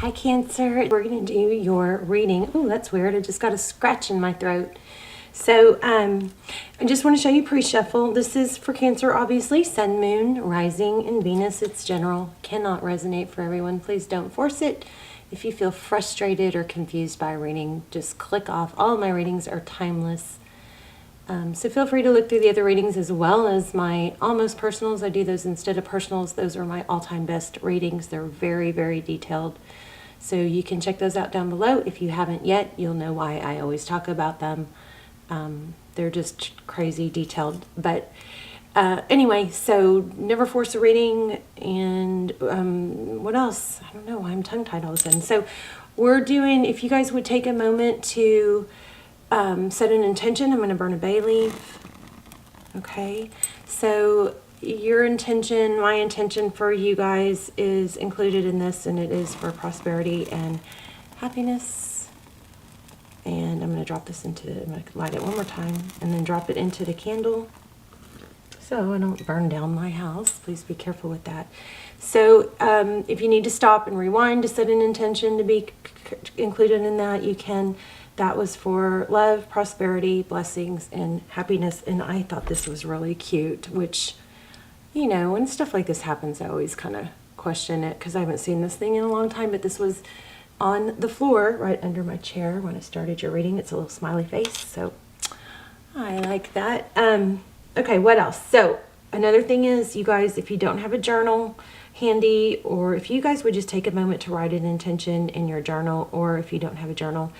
Hi Cancer, we're going to do your reading. Oh, that's weird. I just got a scratch in my throat. So I just want to show you pre-shuffle. This is for Cancer, obviously. Sun, Moon, Rising, and Venus. It's general. Cannot resonate for everyone. Please don't force it. If you feel frustrated or confused by a reading, just click off. All of my readings are timeless. So feel free to look through the other readings as well as my almost personals. I do those instead of personals. Those are my all-time best readings. They're very, very detailed. So you can check those out down below. If you haven't yet, you'll know why I always talk about them. They're just crazy detailed. But anyway, so never force a reading. And what else? I don't know. I'm tongue-tied all of a sudden. So we're doing, if you guys would take a moment to set an intention. I'm going to burn a bay leaf. Okay. So your intention, my intention for you guys is included in this, and it is for prosperity and happiness. And I'm going to drop this into, I'm going to light it one more time and then drop it into the candle so I don't burn down my house. Please be careful with that. So if you need to stop and rewind to set an intention to be included in that, you can. That was for love, prosperity, blessings, and happiness. And I thought this was really cute, which, you know, when stuff like this happens, I always kind of question it because I haven't seen this thing in a long time. But this was on the floor right under my chair when I started your reading. It's a little smiley face, so I like that. Okay, what else? So another thing is, you guys, if you don't have a journal handy, or if you guys would just take a moment to write an intention in your journal, or if you don't have a journal,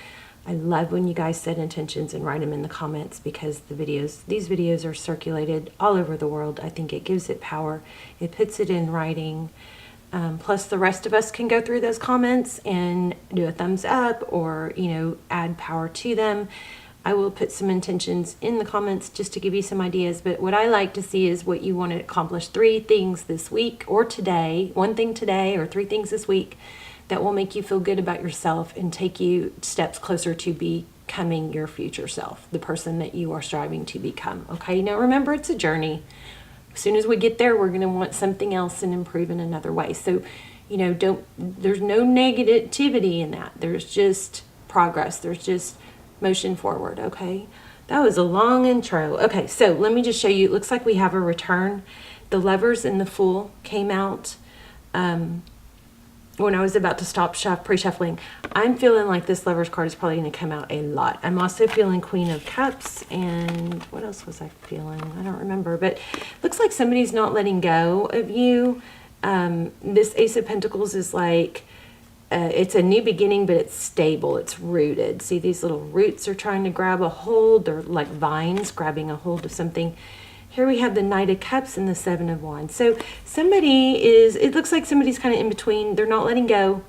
I love when you guys set intentions and write them in the comments, because these videos are circulated all over the world. I think it gives it power. It puts it in writing. Plus the rest of us can go through those comments and do a thumbs up or, you know, add power to them. I will put some intentions in the comments just to give you some ideas. But what I like to see is what you want to accomplish. 3 things this week or today, 1 thing today or 3 things this week that will make you feel good about yourself and take you steps closer to becoming your future self, the person that you are striving to become. Okay, now remember, it's a journey. As soon as we get there, we're going to want something else and improve in another way. So, you know, there's no negativity in that. There's just progress. There's just motion forward. Okay, that was a long intro. Okay, so let me just show you. It looks like we have a return. The Lovers and the Fool came out when I was about to stop pre-shuffling. I'm feeling like this Lovers card is probably going to come out a lot. I'm also feeling Queen of Cups, and what else was I feeling? I don't remember, but looks like somebody's not letting go of you. This Ace of Pentacles is like, it's a new beginning, but it's stable. It's rooted. See, these little roots are trying to grab a hold. They're like vines grabbing a hold of something. Here we have the Knight of Cups and the 7 of Wands. So somebody is, it looks like somebody's kind of in between. They're not letting go.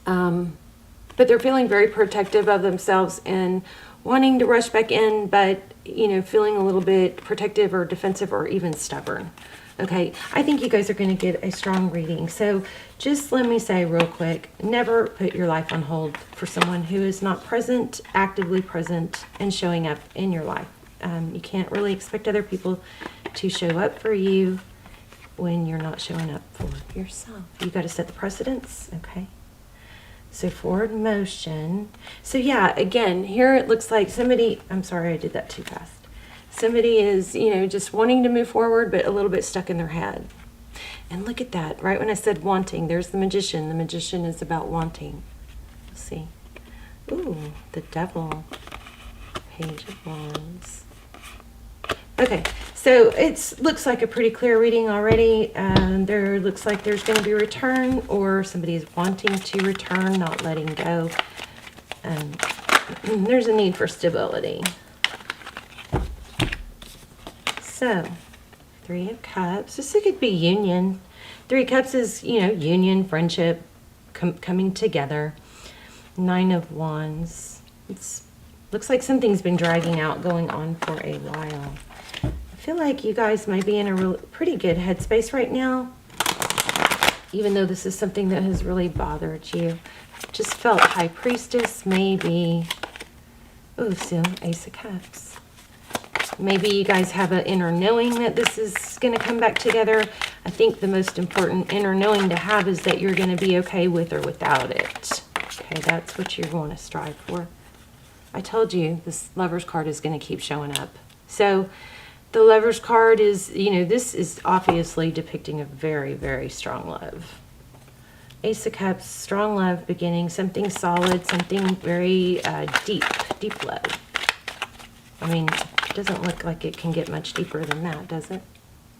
But they're feeling very protective of themselves and wanting to rush back in, but, you know, feeling a little bit protective or defensive or even stubborn. Okay, I think you guys are going to get a strong reading. So just let me say real quick, never put your life on hold for someone who is not present, actively present, and showing up in your life. You can't really expect other people to show up for you when you're not showing up for yourself. You got to set the precedence, okay? So forward motion. So yeah, again, here it looks like somebody, I'm sorry, I did that too fast. Somebody is, you know, just wanting to move forward, but a little bit stuck in their head. And look at that, right when I said wanting, there's the Magician. The Magician is about wanting. Let's see. Ooh, the Devil. Page of Wands. Okay, so it looks like a pretty clear reading already. There looks like there's going to be a return, or somebody is wanting to return, not letting go. There's a need for stability. So, 3 of Cups. This could be union. 3 of Cups is, you know, union, friendship, coming together. 9 of Wands. It looks like something's been dragging out, going on for a while. I feel like you guys might be in a pretty good headspace right now, even though this is something that has really bothered you. Just felt High Priestess, maybe. Oh, so Ace of Cups. Maybe you guys have an inner knowing that this is going to come back together. I think the most important inner knowing to have is that you're going to be okay with or without it. Okay, that's what you want to strive for. I told you this Lover's card is going to keep showing up. So the Lover's card is, you know, this is obviously depicting a very, very strong love. Ace of Cups, strong love beginning, something solid, something very deep love. I mean, it doesn't look like it can get much deeper than that, does it?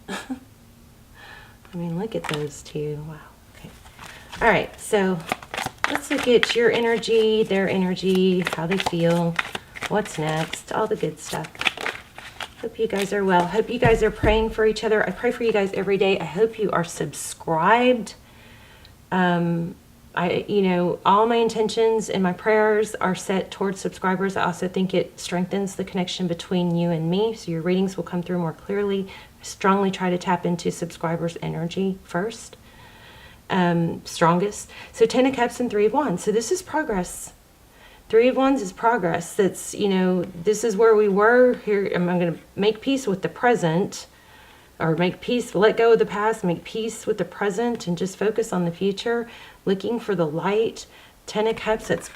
I mean, look at those two. Wow. Okay. All right, so let's look at your energy, their energy, how they feel, what's next, all the good stuff. Hope you guys are well. Hope you guys are praying for each other. I pray for you guys every day. I hope you are subscribed. You know, all my intentions and my prayers are set towards subscribers. I also think it strengthens the connection between you and me, so your readings will come through more clearly. I strongly try to tap into subscribers' energy first, strongest. So 10 of Cups and 3 of Wands. So this is progress. 3 of Wands is progress. That's, you know, this is where we were. Here, I'm going to make peace with the present, or make peace, let go of the past, make peace with the present, and just focus on the future, looking for the light. 10 of Cups, that's,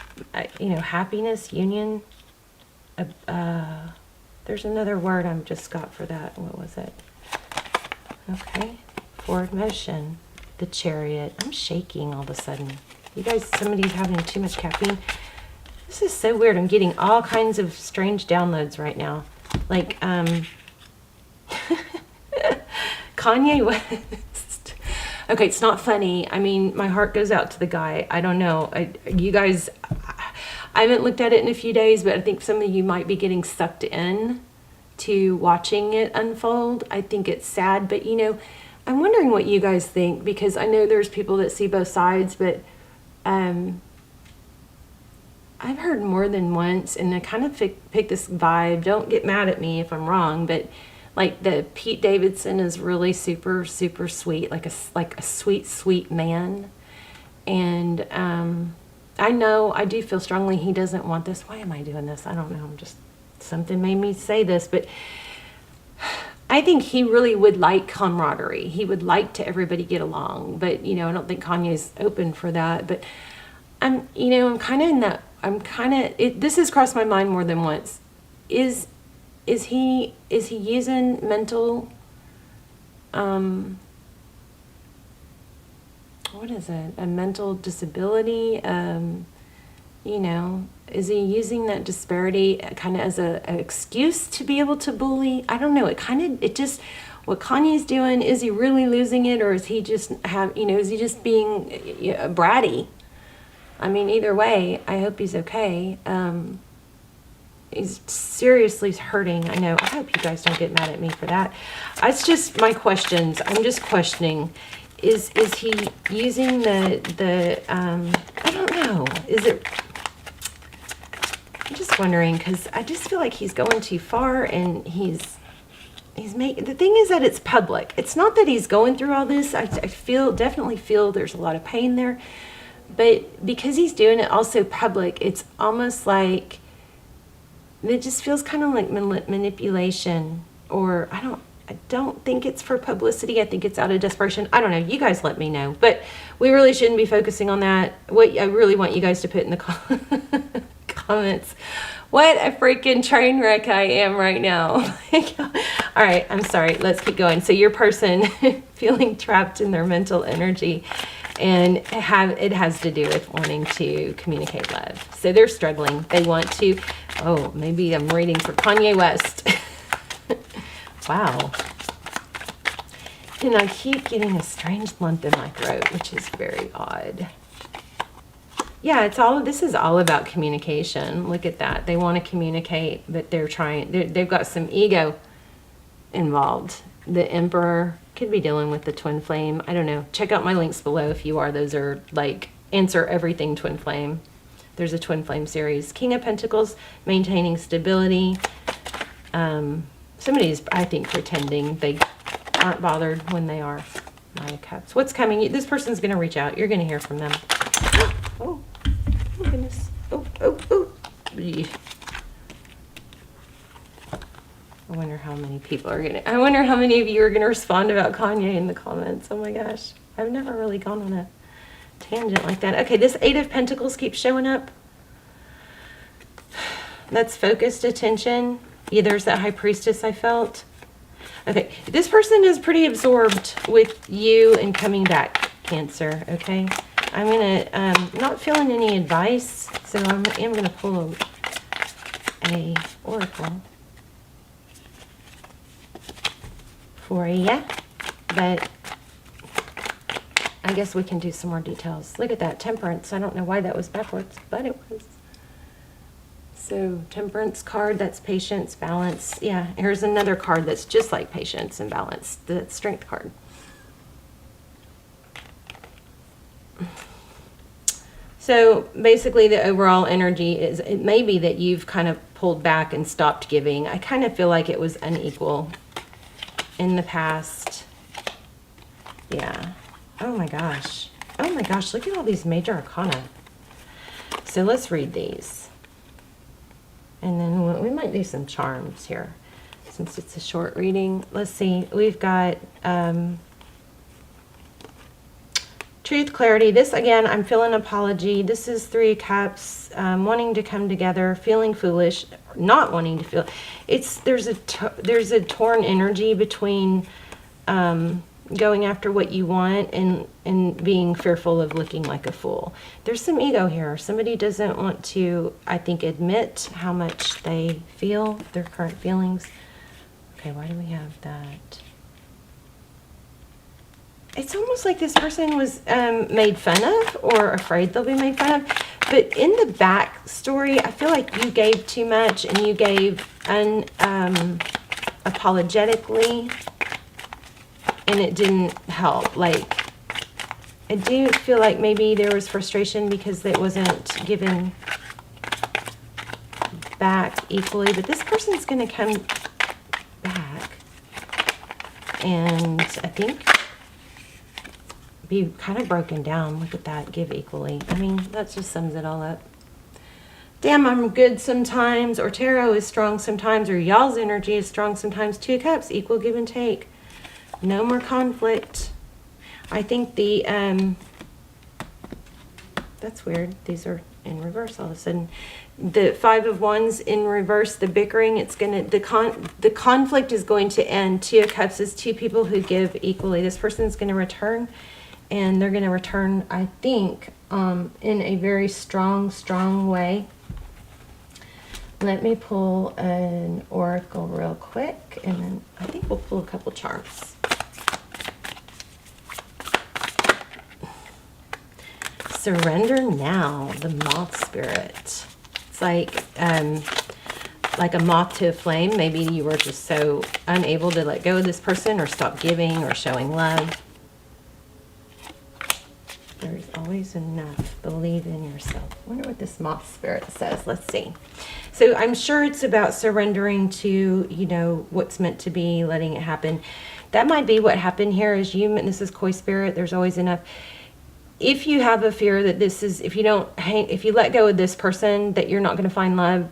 you know, happiness, union. There's another word I just got for that. What was it? Okay. Forward motion. The Chariot. I'm shaking all of a sudden. You guys, somebody's having too much caffeine. This is so weird. I'm getting all kinds of strange downloads right now. Like, Kanye West. Okay, it's not funny. I mean, my heart goes out to the guy. I don't know. You guys, I haven't looked at it in a few days, but I think some of you might be getting sucked in to watching it unfold. I think it's sad, but you know, I'm wondering what you guys think, because I know there's people that see both sides, but I've heard more than once, and I kind of pick this vibe. Don't get mad at me if I'm wrong, but like the Pete Davidson is really super, super sweet, like a sweet, sweet man. And I know, I do feel strongly he doesn't want this. Why am I doing this? I don't know. I'm just, something made me say this, but I think he really would like camaraderie. He would like to everybody get along, but you know, I don't think Kanye's open for that. But I'm kind of in that. This has crossed my mind more than once. Is he using mental, what is it? A mental disability? You know, is he using that disparity kind of as an excuse to be able to bully? I don't know. What Kanye's doing, is he really losing it, or is he just is he just being bratty? I mean, either way, I hope he's okay. He's seriously hurting. I know. I hope you guys don't get mad at me for that. It's just my questions. I'm just questioning. Is he using the I don't know. Is it? I'm just wondering, because I just feel like he's going too far, and he's making, the thing is that it's public. It's not that he's going through all this. I definitely feel there's a lot of pain there, but because he's doing it also public, it's almost like it just feels kind of like manipulation, or I don't think it's for publicity. I think it's out of desperation. I don't know. You guys let me know. But we really shouldn't be focusing on that. What I really want you guys to put in the comments, what a freaking train wreck I am right now. All right, I'm sorry. Let's keep going. So your person feeling trapped in their mental energy, and it has to do with wanting to communicate love. So they're struggling. They want to, maybe I'm reading for Kanye West. Wow. And I keep getting a strange lump in my throat, which is very odd. Yeah, this is all about communication. Look at that. They want to communicate, but they've got some ego involved. The Emperor could be dealing with the twin flame. I don't know. Check out my links below if you are. Those are like answer everything twin flame. There's a twin flame series. King of Pentacles, maintaining stability. Somebody's, I think, pretending they aren't bothered when they are. Nine of Cups. What's coming? This person's going to reach out. You're going to hear from them. Oh goodness. Oh. I wonder how many people are gonna, I wonder how many of you are gonna respond about Kanye in the comments. Oh my gosh. I've never really gone on a tangent like that. Okay, this Eight of Pentacles keeps showing up. That's focused attention. Yeah, there's that High Priestess I felt. Okay, this person is pretty absorbed with you and coming back, Cancer, okay? I'm gonna, not feeling any advice, so I am gonna pull a oracle for you, but I guess we can do some more details. Look at that, Temperance. I don't know why that was backwards, but it was. So Temperance card, that's patience, balance. Yeah, here's another card that's just like patience and balance, the Strength card. So basically the overall energy is, it may be that you've kind of pulled back and stopped giving. I kind of feel like it was unequal in the past. Yeah. Oh my gosh. Oh my gosh, look at all these major arcana. So let's read these. And then we might do some charms here since it's a short reading. Let's see. We've got Truth, Clarity. This, again, I'm feeling apology. This is Three of Cups, wanting to come together, feeling foolish, not wanting to feel. There's a torn energy between going after what you want and being fearful of looking like a fool. There's some ego here. Somebody doesn't want to, I think, admit how much they feel, their current feelings. Okay, why do we have that? It's almost like this person was made fun of or afraid they'll be made fun of. But in the back story, I feel like you gave too much and you gave apologetically, and it didn't help. Like, I do feel like maybe there was frustration because it wasn't given back equally. But this person's going to come back and I think be kind of broken down. Look at that, give equally. I mean, that just sums it all up. Damn, I'm good sometimes, or tarot is strong sometimes, or y'all's energy is strong sometimes. Two of Cups, equal give and take. No more conflict. I think the, that's weird. These are in reverse all of a sudden. The Five of Wands in reverse, the bickering, it's going to, the conflict is going to end. Two of Cups is two people who give equally. This person's going to return, and they're going to return, I think, in a very strong way. Let me pull an oracle real quick, and then I think we'll pull a couple charms. Surrender now, the moth spirit. It's like a moth to a flame. Maybe you were just so unable to let go of this person or stop giving or showing love. There's always enough. Believe in yourself. I wonder what this moth spirit says. Let's see. So I'm sure it's about surrendering to, you know, what's meant to be, letting it happen. That might be what happened here is you, and this is Koi spirit, there's always enough. If you have a fear that this is, if you let go of this person, that you're not going to find love,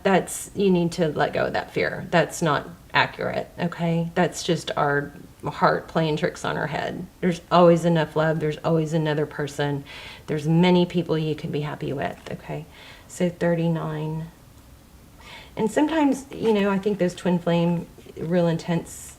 you need to let go of that fear. That's not accurate, okay? That's just our heart playing tricks on our head. There's always enough love. There's always another person. There's many people you can be happy with, okay? So 39. And sometimes, you know, I think those twin flame, real intense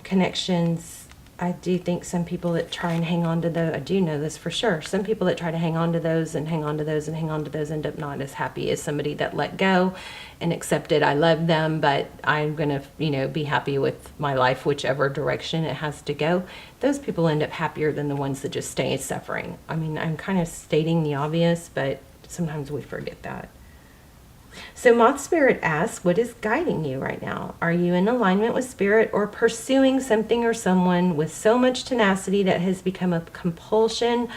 connections, I do think some people that try and hang on to those, I do know this for sure, some people that try to hang on to those and hang on to those and hang on to those end up not as happy as somebody that let go and accepted, I love them, but I'm going to, you know, be happy with my life, whichever direction it has to go. Those people end up happier than the ones that just stay suffering. I mean, I'm kind of stating the obvious, but sometimes we forget that. So Moth Spirit asks, what is guiding you right now? Are you in alignment with Spirit or pursuing something or someone with so much tenacity that has become a compulsion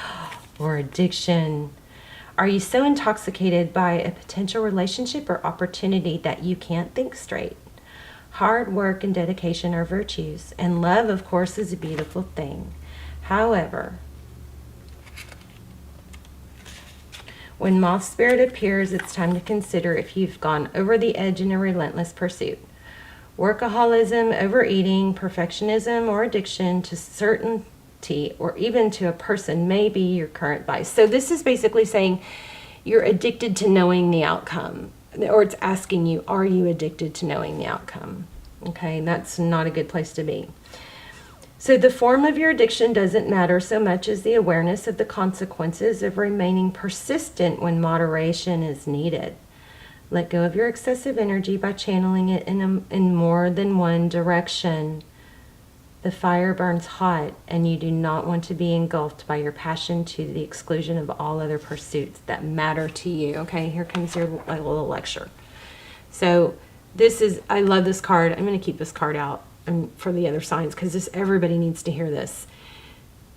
or addiction? Are you so intoxicated by a potential relationship or opportunity that you can't think straight? Hard work and dedication are virtues, and love, of course, is a beautiful thing. However, when Moth Spirit appears, it's time to consider if you've gone over the edge in a relentless pursuit. Workaholism, overeating, perfectionism, or addiction to certainty or even to a person may be your current vice. So this is basically saying you're addicted to knowing the outcome, or it's asking you, are you addicted to knowing the outcome? Okay, that's not a good place to be. So the form of your addiction doesn't matter so much as the awareness of the consequences of remaining persistent when moderation is needed. Let go of your excessive energy by channeling it in more than one direction. The fire burns hot, and you do not want to be engulfed by your passion to the exclusion of all other pursuits that matter to you. Okay, here comes your little lecture. So this is, I love this card. I'm going to keep this card out for the other signs because everybody needs to hear this.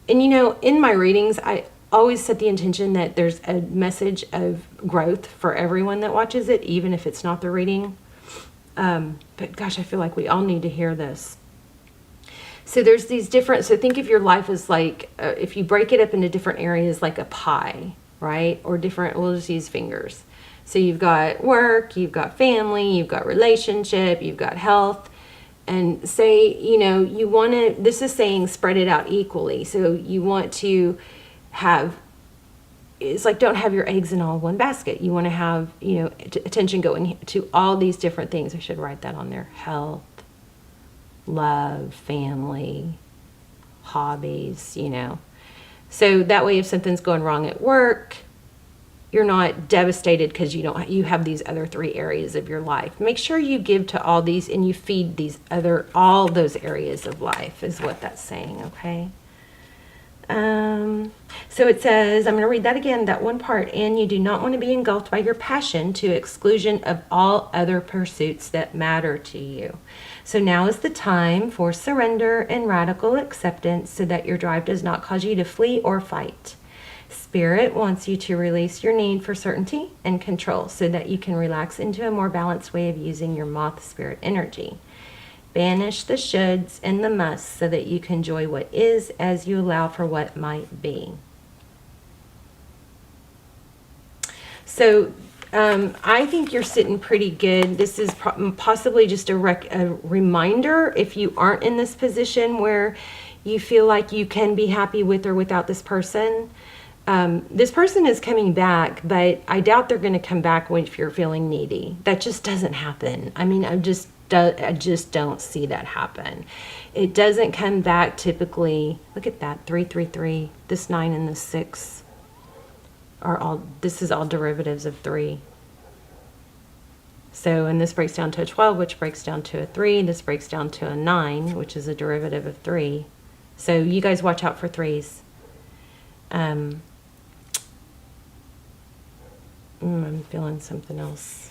And you know, in my readings, I always set the intention that there's a message of growth for everyone that watches it, even if it's not the reading. But gosh, I feel like we all need to hear this. So there's these different, so think of your life as like, if you break it up into different areas like a pie, right? Or different, we'll just use fingers. So you've got work, you've got family, you've got relationship, you've got health. And say, you know, you want to, this is saying spread it out equally. So you want to have, it's like don't have your eggs in all one basket. You want to have, you know, attention going to all these different things. I should write that on there. Health, love, family, hobbies, you know. So that way if something's going wrong at work, you're not devastated because you have these other three areas of your life. Make sure you give to all these and you feed all those areas of life is what that's saying, okay? So it says, I'm going to read that again, that one part. And you do not want to be engulfed by your passion to exclusion of all other pursuits that matter to you. So now is the time for surrender and radical acceptance so that your drive does not cause you to flee or fight. Spirit wants you to release your need for certainty and control so that you can relax into a more balanced way of using your moth spirit energy. Banish the shoulds and the musts so that you can enjoy what is as you allow for what might be. So I think you're sitting pretty good. This is possibly just a reminder if you aren't in this position where you feel like you can be happy with or without this person. This person is coming back, but I doubt they're going to come back if you're feeling needy. That just doesn't happen. I mean, I just don't see that happen. It doesn't come back typically. Look at that, 333. This 9 and this 6 are all. This is all derivatives of 3. So, and this breaks down to a 12, which breaks down to a 3. This breaks down to a 9, which is a derivative of 3. So you guys watch out for 3s. I'm feeling something else.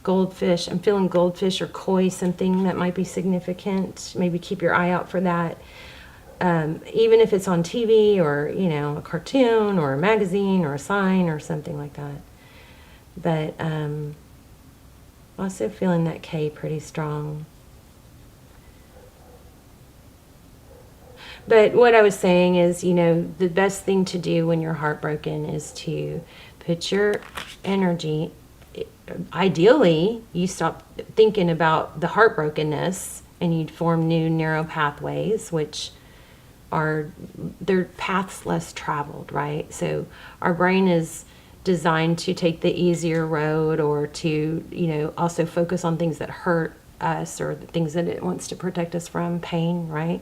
Goldfish. I'm feeling goldfish or koi, something that might be significant. Maybe keep your eye out for that. Even if it's on TV or, you know, a cartoon or a magazine or a sign or something like that. But also feeling that K pretty strong. But what I was saying is, you know, the best thing to do when you're heartbroken is to put your energy, ideally, you stop thinking about the heartbrokenness and you'd form new neuropathways, which are, they're paths less traveled, right? So our brain is designed to take the easier road or to, you know, also focus on things that hurt us or the things that it wants to protect us from, pain, right?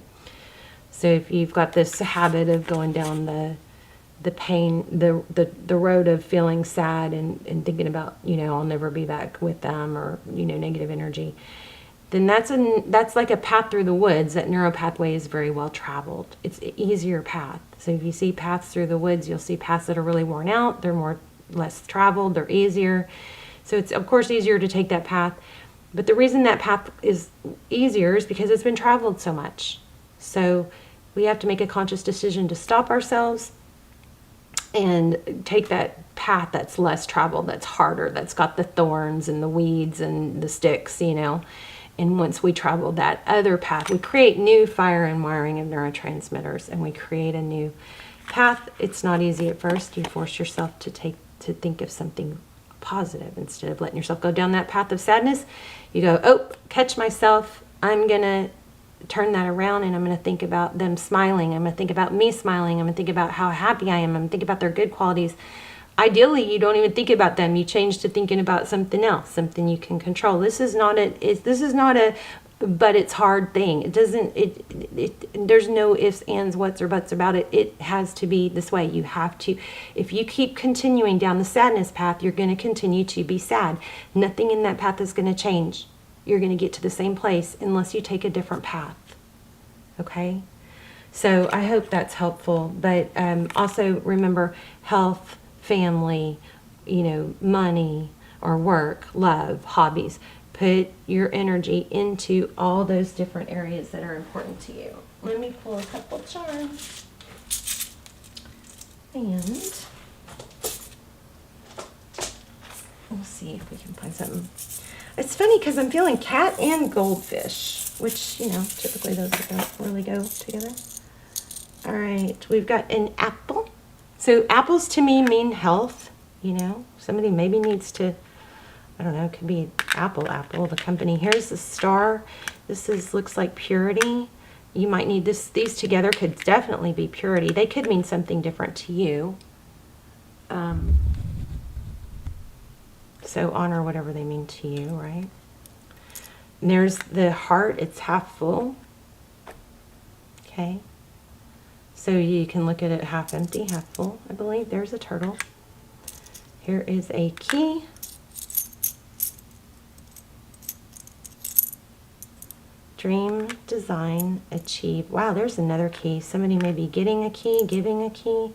So if you've got this habit of going down the pain, the road of feeling sad and thinking about, you know, I'll never be back with them or, you know, negative energy, then that's like a path through the woods. That neuropathway is very well traveled. It's an easier path. So if you see paths through the woods, you'll see paths that are really worn out. They're less traveled. They're easier. So it's, of course, easier to take that path. But the reason that path is easier is because it's been traveled so much. So we have to make a conscious decision to stop ourselves and take that path that's less traveled, that's harder, that's got the thorns and the weeds and the sticks, you know. And once we travel that other path, we create new fire and wiring of neurotransmitters and we create a new path. It's not easy at first. You force yourself to think of something positive. Instead of letting yourself go down that path of sadness, you go, oh, catch myself. I'm going to turn that around and I'm going to think about them smiling. I'm going to think about me smiling. I'm going to think about how happy I am. I'm going to think about their good qualities. Ideally, you don't even think about them. You change to thinking about something else, something you can control. This is not a but it's hard thing. It doesn't, there's no ifs, ands, whats, or buts about it. It has to be this way. You have to, if you keep continuing down the sadness path, you're going to continue to be sad. Nothing in that path is going to change. You're going to get to the same place unless you take a different path. Okay? So I hope that's helpful. But also remember health, family, money or work, love, hobbies. Put your energy into all those different areas that are important to you. Let me pull a couple charms. And we'll see if we can find something. It's funny because I'm feeling cat and goldfish, which, typically those don't really go together. All right, we've got an apple. So apples to me mean health, Somebody maybe needs to, I don't know, it could be apple, the company. Here's the star. Looks like purity. You might need this. These together could definitely be purity. They could mean something different to you. So honor whatever they mean to you, right? And there's the heart. It's half full. Okay. So you can look at it half empty, half full, I believe. There's a turtle. Here is a key. Dream, design, achieve. Wow, there's another key. Somebody may be getting a key, giving a key.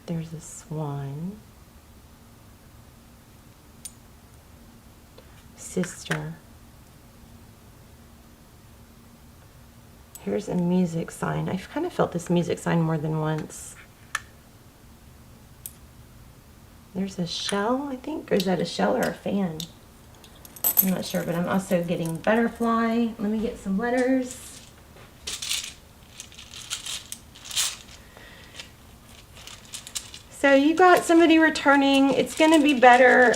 There's a swan. Sister. Here's a music sign. I've kind of felt this music sign more than once. There's a shell, I think. Or is that a shell or a fan? I'm not sure, but I'm also getting butterfly. Let me get some letters. So you got somebody returning. It's going to be better,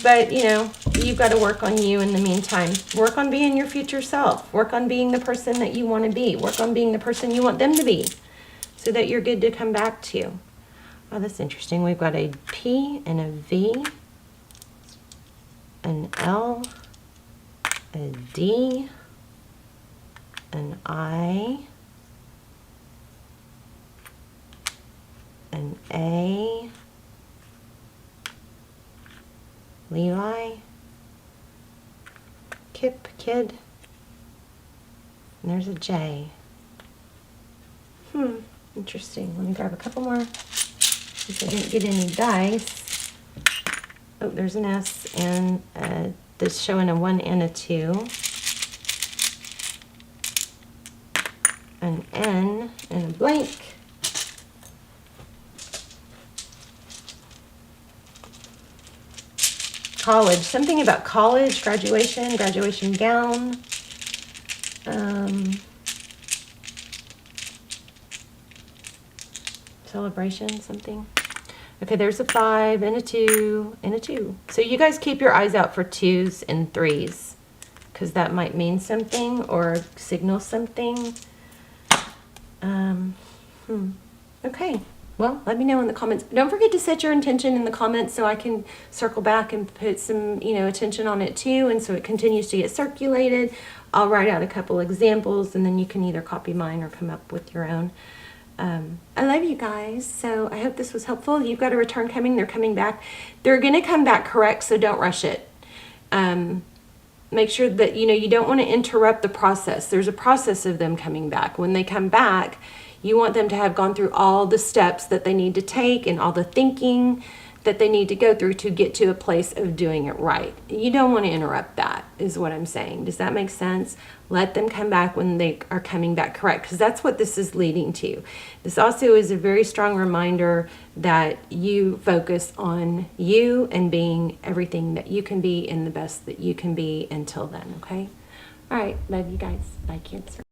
but you've got to work on you in the meantime. Work on being your future self. Work on being the person that you want to be. Work on being the person you want them to be so that you're good to come back to. Oh, that's interesting. We've got a P and a V, an L, a D, an I, an A, Levi, kid, and there's a J. Interesting. Let me grab a couple more. Since I didn't get any dice. Oh, there's an S and this showing a 1 and a 2. An N and a blank. College. Something about college, graduation gown. Celebration, something. Okay, there's a 5 and a 2 and a 2. So you guys keep your eyes out for 2s and 3s because that might mean something or signal something. Okay, well, let me know in the comments. Don't forget to set your intention in the comments so I can circle back and put some, attention on it too, and so it continues to get circulated. I'll write out a couple examples, and then you can either copy mine or come up with your own. I love you guys, so I hope this was helpful. You've got a return coming. They're coming back. They're going to come back correct, so don't rush it. Make sure that, you don't want to interrupt the process. There's a process of them coming back. When they come back, you want them to have gone through all the steps that they need to take and all the thinking that they need to go through to get to a place of doing it right. You don't want to interrupt that, is what I'm saying. Does that make sense? Let them come back when they are coming back correct, because that's what this is leading to. This also is a very strong reminder that you focus on you and being everything that you can be and the best that you can be until then, okay? All right, love you guys. Bye, Cancer.